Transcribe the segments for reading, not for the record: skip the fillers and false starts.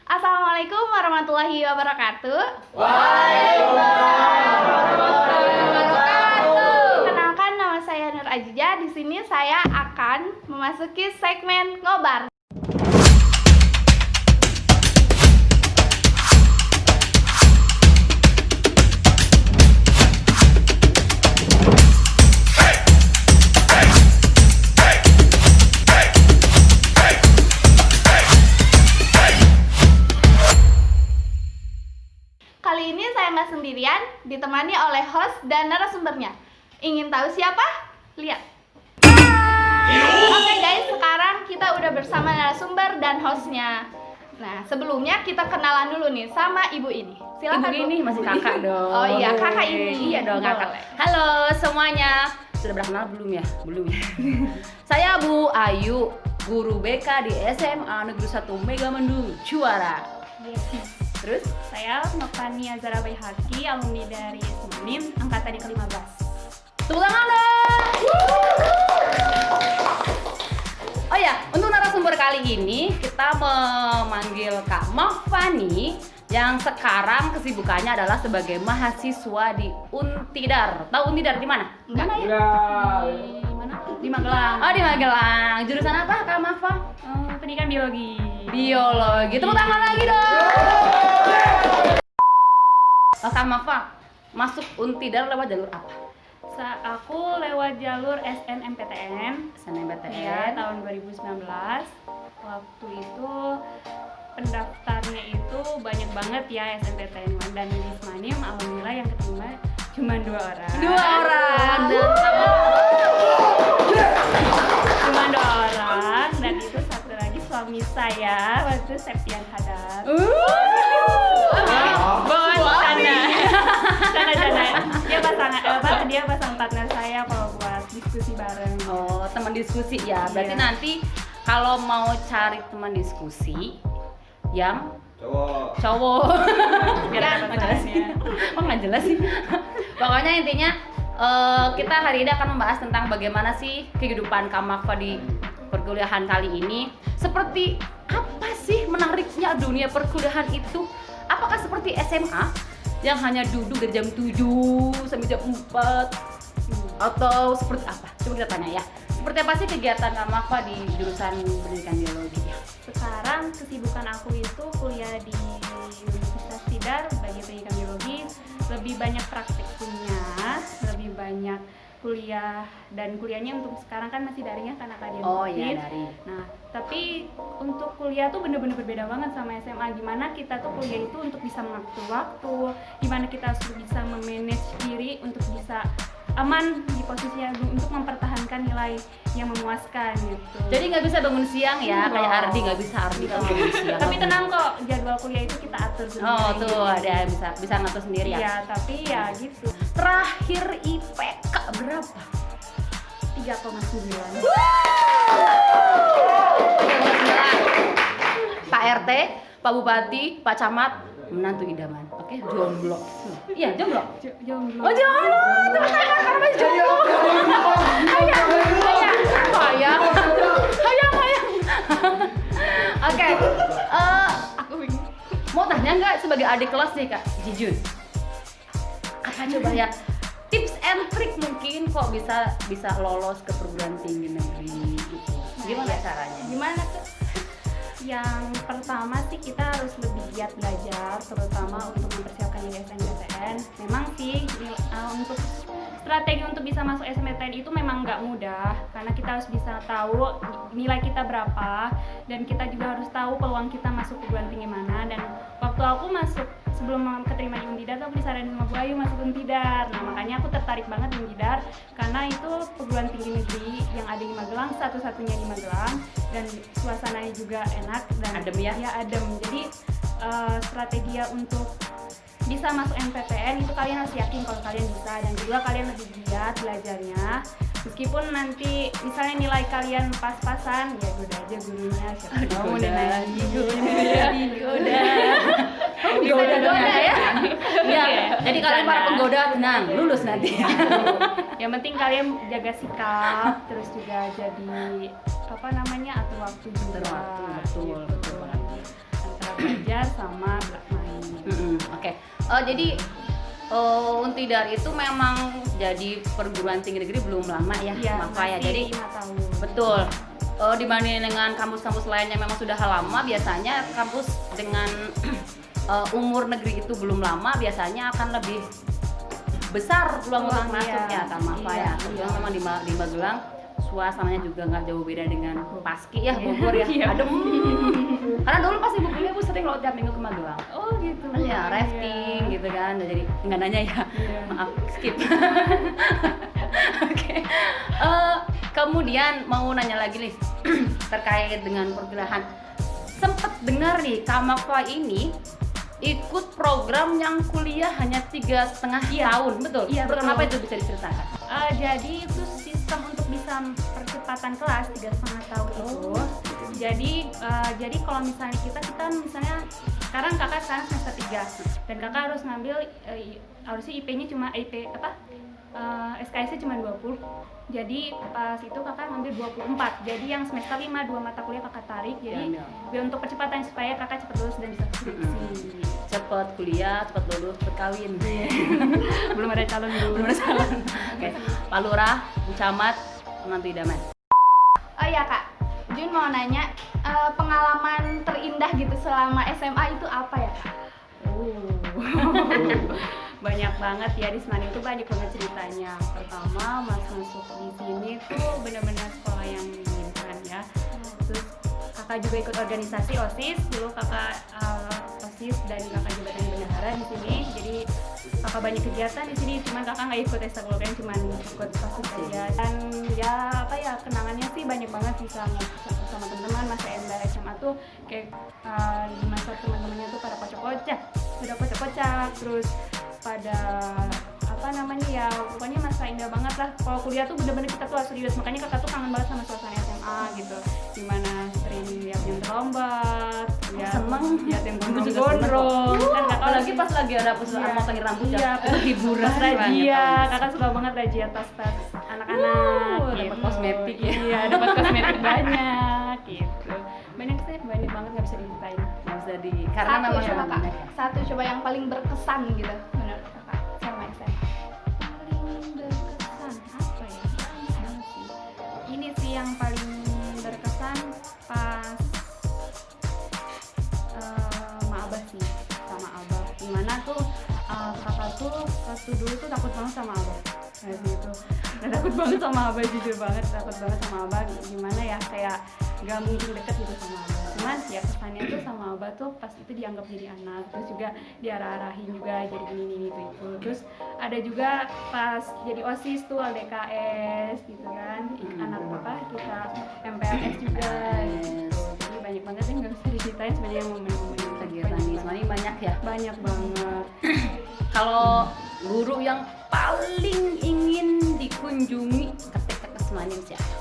Assalamualaikum warahmatullahi wabarakatuh. Waalaikumsalam warahmatullahi wabarakatuh. Kenalkan, nama saya Nur Ajija. Di sini saya akan memasuki segmen ngobar. Kali ini saya nggak sendirian, ditemani oleh host dan narasumbernya. Ingin tahu siapa? Lihat. Oke guys, sekarang kita udah bersama narasumber dan hostnya. Nah, sebelumnya kita kenalan dulu nih sama ibu ini. Silakan. Ibu ini masih kakak dong. Oh iya, kakak ini. Iya dong, kakak. Boleh. Halo semuanya. Sudah berkenal belum ya? Belum ya. Saya Bu Ayu, guru BK di SMA Negeri 1 Megamendung, Juara. Terus Saya Nokania Zara Bayhaki, alumni dari SMANIM, angkatan yang ke-15. tepuk tangan dong. Oh ya, untuk narasumber kali ini kita memanggil Kak Mahfani yang sekarang kesibukannya adalah sebagai mahasiswa di Untidar. Tahu Untidar di mana? Enggak. Mana ya? Di mana? Di Magelang. Oh, di Magelang. Jurusan apa Kak Mahfa? Pendidikan biologi. Biologi. Tepuk tangan lagi dong. Kak Mahfa, masuk Untidar lewat jalur apa? Aku lewat jalur SNMPTN. SNMPTN. Ya, tahun 2019. Waktu itu pendaftarnya itu banyak banget ya SNMPTN, dan di SMANIM alhamdulillah yang keterima cuma 2 orang. 2 orang. Dan Cuma 2 orang, dan itu satu lagi suami saya waktu Septian Hadar. Dia pasang partner saya kalau buat diskusi bareng. oh, teman diskusi ya. Berarti Iya. nanti kalau mau cari teman diskusi yang cowok. Biar ada pasangannya. Oh, nggak jelas sih. Pokoknya intinya kita hari ini akan membahas tentang bagaimana sih kehidupan Kak Mahfa di perkuliahan kali ini. Seperti apa sih menariknya dunia perkuliahan itu? Apakah seperti SMA yang hanya duduk dari jam 7 sampai jam 4? Atau seperti apa? Coba kita tanya ya. Seperti apa sih kegiatan Kak Mahfa di jurusan pendidikan biologi? Sekarang kesibukan aku itu kuliah di Universitas Tidar sebagai pendidikan biologi, lebih banyak praktikumnya, lebih banyak kuliah, dan kuliahnya untuk sekarang kan masih daring ya karena keadaan Oh COVID. iya, daring. Nah, tapi untuk kuliah tuh bener-bener berbeda banget sama SMA. Gimana kita tuh kuliah itu untuk bisa mengatur waktu, gimana kita harus bisa memanage diri untuk bisa aman di posisinya untuk mempertahankan nilai yang memuaskan gitu. Jadi nggak bisa bangun siang ya, kayak Ardi nggak bisa Ardi kalau bangun siang. Tapi tenang kok, jadwal kuliah itu kita atur sendiri. Oh tuh ada bisa ngatur sendiri ya. Iya, tapi ya gitu. Terakhir IPK berapa? 3,9. Pak RT, Pak Bupati, Pak Camat, menantu idaman. Oke, jomblo. Iya, jomblo. Jomblo. Oh, jomblo. Karena jomblo. Hayang. Oke. Aku bingung. Mau tanya nggak sebagai adik kelas nih Kak Jijun? Apa coba ya tips and trick mungkin kok bisa lolos ke perguruan tinggi negeri gitu? Gimana caranya? Gimana tuh? Yang pertama sih kita harus lebih giat belajar, terutama untuk mempersiapkan diri SNMPTN. Memang sih untuk strategi untuk bisa masuk SNMPTN itu memang nggak mudah, karena kita harus bisa tahu nilai kita berapa, dan kita juga harus tahu peluang kita masuk perguruan tinggi mana. Dan waktu aku masuk, sebelum keterima di Untidar, aku disaranin sama Bu Ayu masuk Untidar. Nah, makanya aku tertarik banget di Untidar karena itu perguruan tinggi negeri yang ada di Magelang, satu-satunya di Magelang, dan suasananya juga enak dan Adem ya? Ya, adem. Jadi strategi untuk bisa masuk MPTN itu kalian harus yakin kalau kalian bisa, dan juga kalian lebih giat belajarnya. Meskipun nanti misalnya nilai kalian pas-pasan, ya goda aja gurunya, siapa tahu mau nilai Digoda ya. Iya. Jadi kalian para penggoda tenang, lulus nanti. Yang penting kalian jaga sikap, terus juga jadi atur waktu juga. Atur waktu, betul banget. Antara belajar sama main. Oke. Jadi Untidar itu memang jadi perguruan tinggi negeri belum lama ya, Iya, Mafa ya. masih Jadi 5 tahun. betul. Dibanding dengan kampus-kampus lain yang memang sudah lama, biasanya kampus dengan umur negeri itu belum lama biasanya akan lebih besar peluang untuk Peluang, masuknya, iya. Kak Mafa ya. Iya, Kebetulan iya. memang di Magelang suasananya juga nggak jauh beda dengan Paski ya, Bogor ya. Iya. Adem. Karena dulu pas ibu kuliah, ibu sering loh tiap minggu ke Magelang. Oh gitu. Ya, rafting gitu kan. Jadi nggak nanya ya. Iya. Maaf, skip. Oke. Kemudian mau nanya lagi nih terkait dengan perkuliahan. Sempet dengar nih Kak Mafa ini ikut program yang kuliah hanya 3,5 tahun, betul? Iya, Program betul. apa itu, bisa diceritakan? Jadi itu sistem untuk bisa percepatan kelas 3,5 tahun itu. Jadi kalau misalnya kita misalnya sekarang kakak semester 3 dan kakak harus ngambil harusnya IP-nya cuma SKS-nya cuma 20. Jadi pas itu kakak ngambil 24. Jadi yang semester 5 2 mata kuliah kakak tarik. Jadi biar untuk percepatan supaya kakak cepat lulus dan bisa skripsi. Cepet kuliah, cepet lulus, cepet kawin. Belum ada calon dulu. Belum ada calon. Oke. Pak Lurah, Bu Camat, menantu idaman. Oh iya Kak, Jun mau nanya pengalaman terindah gitu selama SMA itu apa ya Kak? Banyak banget ya, di Semarang itu banyak banget ceritanya. Pertama masuk di sini tuh benar-benar sekolah yang menyenangkan ya. Terus kakak juga ikut organisasi OSIS, dulu kakak OSIS dan kakak jabatan bendahara di sini. Jadi kakak banyak kegiatan di sini, cuman kakak nggak ikut ekstrakurikuler, cuman ikut OSIS aja. Dan ya apa ya, kenangannya sih banyak banget sih sama teman-teman masa SMA tuh kayak di masa teman-temannya tuh pada kocak-kocak, terus pada apa namanya ya, pokoknya masa indah banget lah. Kalau kuliah tuh bener-bener kita tuh harus serius, makanya kakak tuh kangen banget sama suasana SMA gitu, dimana sering lihat yang terlombat, lihat yang gondrong-gondrong kan kakak Apalagi pas lagi ada pesulaan motongin rambut iya, ya, itu hiburan razia, kakak suka banget razia tas-tas anak-anak gitu. dapat kosmetik ya. Iya, dapat kosmetik banyak gitu, banyak banget nggak bisa diceritain. Nggak bisa karena Satu memang coba Kak, banyak ya. satu coba yang paling berkesan gitu menurut Kakak sama SMA. Paling berkesan apa ya? Banyak sih. Ini sih yang paling berkesan pas sama Abah sih, sama Abah. Gimana tuh kakak tuh waktu dulu tuh takut banget sama Abah. Kayak gitu. Dan takut banget sama Abah, jujur banget takut banget sama Abah. Gimana ya, kayak gak mungkin deket gitu sama Abah. Cuman ya kesannya tuh sama Abah tuh pas itu dianggap jadi anak, terus juga diarah-arahin juga jadi ini itu. Terus ada juga pas jadi OSIS tuh LDKS gitu kan, anak apa kita MPLS juga gitu. Jadi banyak banget yang nggak bisa diceritain sebenarnya momen-momen Kegiatan di Semarang banyak ya. banyak banget. Kalau guru yang paling ingin dikunjungi ketika ke Semarang siapa?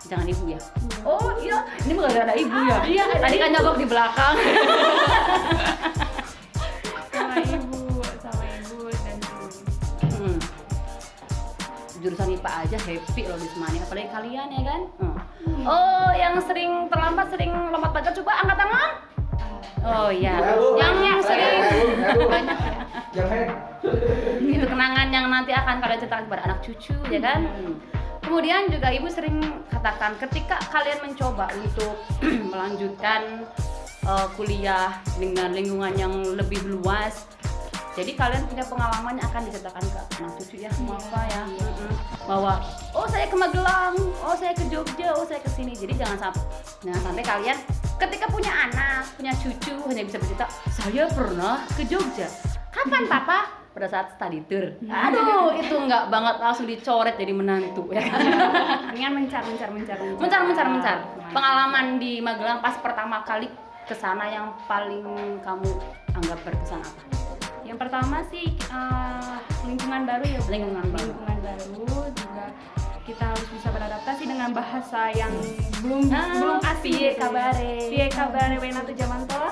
Jangan ibu ya. Oh iya, ini bukan ada ibu ya. Iya, ada Tadi kan ibu. nyogok di belakang. sama ibu dan Jurusan IPA aja happy loh di Semarang, apalagi kalian ya kan. Oh, yang sering terlambat, sering lompat pagar, coba angkat tangan. Oh iya, yang sering banyak ya. Itu kenangan yang nanti akan kalian ceritakan kepada anak cucu ya kan. Kemudian juga ibu sering katakan ketika kalian mencoba untuk melanjutkan kuliah dengan lingkungan yang lebih luas, jadi kalian punya pengalaman yang akan diceritakan ke anak cucu ya, Mafa ya. Bahwa oh saya ke Magelang, oh saya ke Jogja, oh saya ke sini. Jadi jangan sampai kalian ketika punya anak, punya cucu hanya bisa bercerita saya pernah ke Jogja. Kapan Papa? Pada saat study tour. Aduh, itu enggak banget, langsung dicoret jadi menantu ya kan. dengan mencar. Pengalaman di Magelang pas pertama kali ke sana yang paling kamu anggap berkesan apa? Yang pertama sih lingkungan baru ya, Lingkungan baru. juga kita harus bisa beradaptasi dengan bahasa yang belum asing. Piye kabare wena tu jaman toh.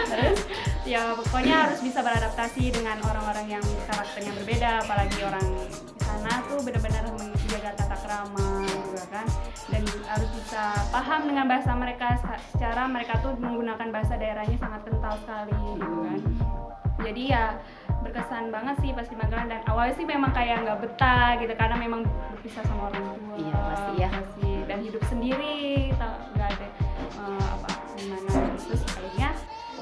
Terus ya pokoknya harus bisa beradaptasi dengan orang-orang yang karakternya berbeda, apalagi orang di sana tuh benar-benar menjaga tata krama juga kan. dan harus bisa paham dengan bahasa mereka, secara mereka tuh menggunakan bahasa daerahnya sangat kental sekali gitu kan. Jadi ya berkesan banget sih pas di Magelang, dan awalnya sih memang kayak nggak betah gitu karena memang berpisah sama orang tua. Iya, pasti ya. Dan hidup sendiri, nggak ada gimana. Terus akhirnya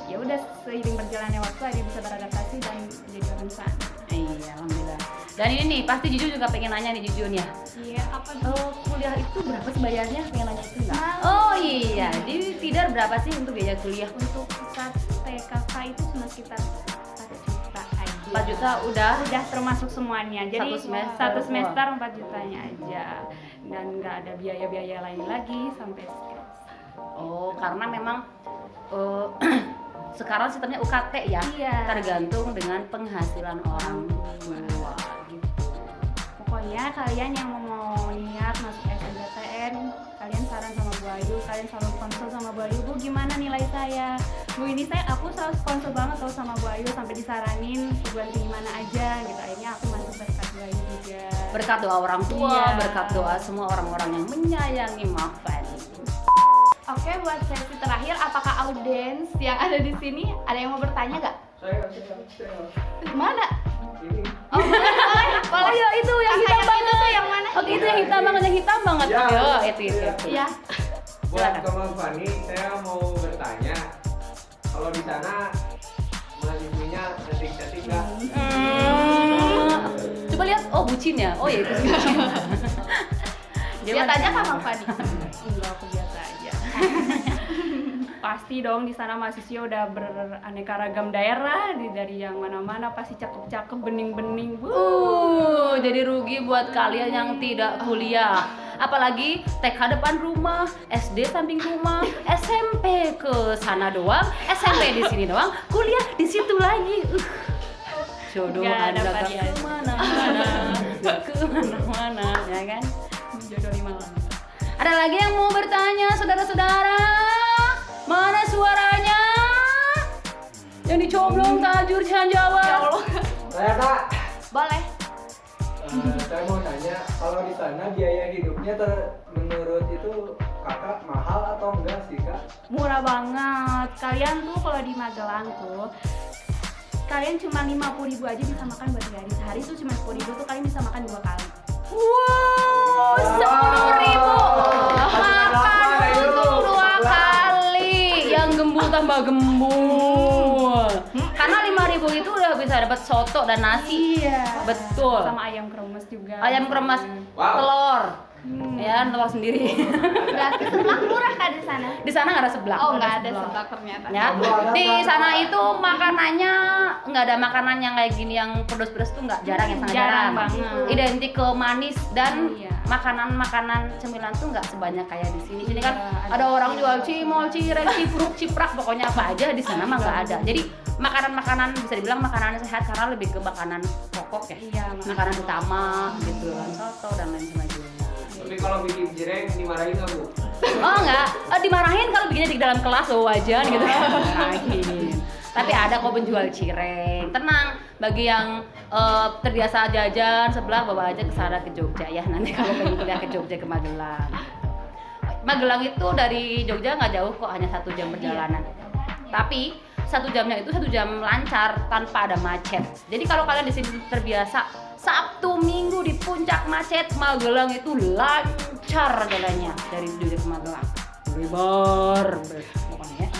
ya udah seiring berjalannya waktu akhirnya bisa beradaptasi dan jadi orang sana. Iya, alhamdulillah. Dan ini nih pasti Juju juga pengen nanya nih Jujun ya. Iya, apa Kuliah itu berapa sih bayarnya? Pengen nanya itu nggak? Nah. Oh iya, di Tidar berapa sih untuk biaya kuliah? untuk saat TKK itu cuma sekitar 4 juta aja. 4 juta udah? Udah termasuk semuanya. Jadi Satu semester. 4 jutanya aja dan nggak ada biaya-biaya lain lagi sampai sekarang. Oh, karena memang sekarang sistemnya UKT ya, Iya. tergantung dengan penghasilan orang tua. Gitu. Pokoknya kalian yang mau niat masuk SNMPTN, kalian saran sama Bu Ayu, kalian selalu konsul sama Bu Ayu, Bu gimana nilai saya? Bu ini aku selalu konsul banget tau sama Bu Ayu sampai disaranin perguruan tinggi mana aja gitu. Akhirnya aku masuk berkat Bu Ayu juga. Berkat doa orang tua, Iya. berkat doa semua orang-orang yang menyayangi Mafani. Oke, buat sesi terakhir, apakah audiens yang ada di sini ada yang mau bertanya nggak? Saya. Mana? Ini. Oh, boleh. Oh iya, itu yang hitam Kakak banget. itu yang mana? Oke, itu yang hitam banget, yang hitam banget. Ya. Yo, itu. Iya. Buat Kak Fani, saya mau bertanya, kalau di sana mahasiswinya cantik-cantik nggak? Coba lihat, oh bucin ya. Oh ya itu sih. Lihat aja Kak Fani. Enggak, aku biasa aja. Pasti dong di sana mahasiswa udah beraneka ragam daerah, dari yang mana-mana pasti cakep-cakep, bening-bening. Jadi rugi buat kalian yang tidak kuliah. Apalagi TK depan rumah, SD samping rumah, SMP ke sana doang, SMP di sini doang, kuliah di situ lagi. Jodoh Nggak Anda dapat gak ya. kemana-mana, gak kemana-mana, ya kan? Jodoh di mana? Ada lagi yang mau bertanya, saudara-saudara? Mana suaranya? Yang dicoblong tajur jangan jawab. Ya Allah. Saya Kak, Boleh. saya mau tanya, kalau di sana biaya hidupnya menurut itu kakak mahal atau enggak sih Kak? Murah banget. Kalian tuh kalau di Magelang tuh kalian cuma 50.000 aja bisa makan buat hari. Sehari tuh cuma 10.000 tuh kalian bisa makan 2 kali. Wow, 10.000 makan untuk 2 kali. Yang gembul tambah gembul. Karena 5.000 itu udah bisa dapat soto dan nasi. Iya. Betul. Sama ayam kremes juga. Ayam kremes, Wow. telur. Ya, telur sendiri. Berarti seblak murah Kak di sana? Di sana nggak ada seblak. Oh, nggak ada seblak ternyata. Ya, di sana itu makanannya nggak ada makanan yang kayak gini yang pedas-pedas tuh nggak, jarang, yang sangat Jarang jarang. banget. Identik ke manis dan Iya. makanan-makanan cemilan tuh nggak sebanyak kayak di sini. Sini kan Iya, ada orang jual cimol, cireng, cipruk, ciprak, pokoknya apa aja. Di sana mah nggak ada. Jadi makanan-makanan bisa dibilang makanan sehat karena lebih ke makanan pokok ya. Iya, Makanan utama gitu kan, soto dan lain sebagainya. Tapi kalau bikin cireng dimarahin nggak Bu? Oh enggak, dimarahin kalau bikinnya di dalam kelas loh wajan gitu kan. Dimarahin. Tapi ada kok penjual cireng. Tenang, bagi yang terbiasa jajan sebelah bawa aja ke sana ke Jogja ya. Nanti kalau pengen kuliah ke Jogja ke Magelang. Magelang itu dari Jogja nggak jauh kok, hanya 1 jam perjalanan. Tapi 1 jamnya itu 1 jam lancar tanpa ada macet. Jadi kalau kalian di sini terbiasa Sabtu Minggu di puncak macet, Magelang itu lancar jalannya dari Jogja ke Magelang. Lebar pokoknya ya.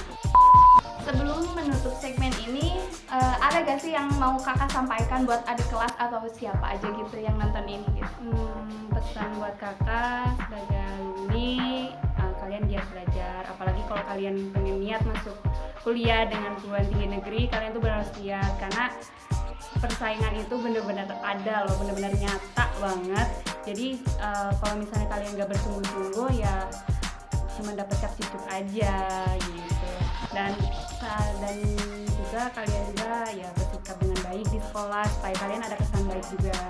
Sebelum menutup segmen ini, ada gak sih yang mau kakak sampaikan buat adik kelas atau siapa aja gitu yang nonton ini gitu? Pesan buat kakak sebagai ini, kalian giat belajar, apalagi kalau kalian pengen niat masuk kuliah dengan perguruan tinggi negeri, kalian tuh benar harus lihat karena persaingan itu benar-benar ada loh, benar-benar nyata banget. Jadi kalau misalnya kalian nggak bersungguh-sungguh ya cuma dapat cap cicuk aja gitu. Dan juga kalian juga ya bersikap dengan baik di sekolah supaya kalian ada kesan baik juga.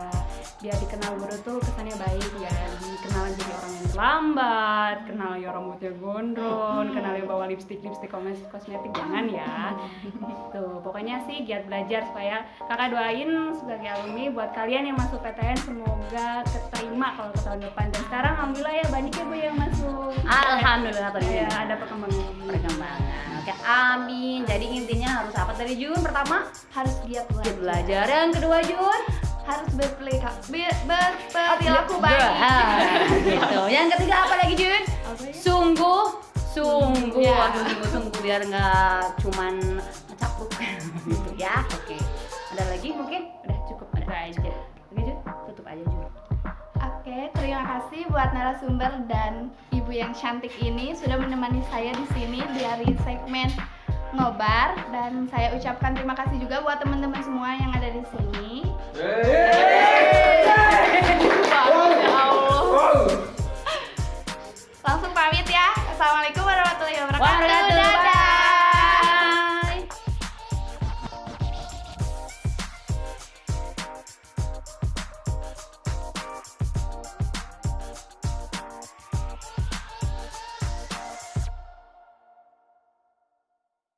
biar dikenal guru tuh kesannya baik ya, dikenal jadi orang yang lambat, kenal yang rambutnya gondrong, kenal yang bawa lipstik kosmetik, jangan ya. Gitu. Pokoknya sih giat belajar supaya kakak doain sebagai alumni buat kalian yang masuk PTN semoga keterima kalau ke tahun depan. Dan sekarang alhamdulillah ya banyak ya Bu yang masuk. Alhamdulillah tadi Ya, ada perkembangan. Oke, amin. Jadi intinya harus apa tadi Jun? Pertama, Harus giat giat belajar. belajar. Yang kedua Jun, Harus berperilaku baik. gitu. Yang ketiga apa lagi Jun? Apa ya? Sungguh Ya. harus sungguh-sungguh biar nggak cuman ngecapluk gitu ya. Oke. Ada lagi mungkin? Udah cukup ada aja. Oke Jun, tutup aja Jun. Oke, terima kasih buat narasumber dan ibu yang cantik ini sudah menemani saya di sini dari segmen Ngobar, dan saya ucapkan terima kasih juga buat teman-teman semua yang ada di sini. Wow. Langsung pamit ya. Assalamualaikum warahmatullahi wabarakatuh. Waalaikumsalam.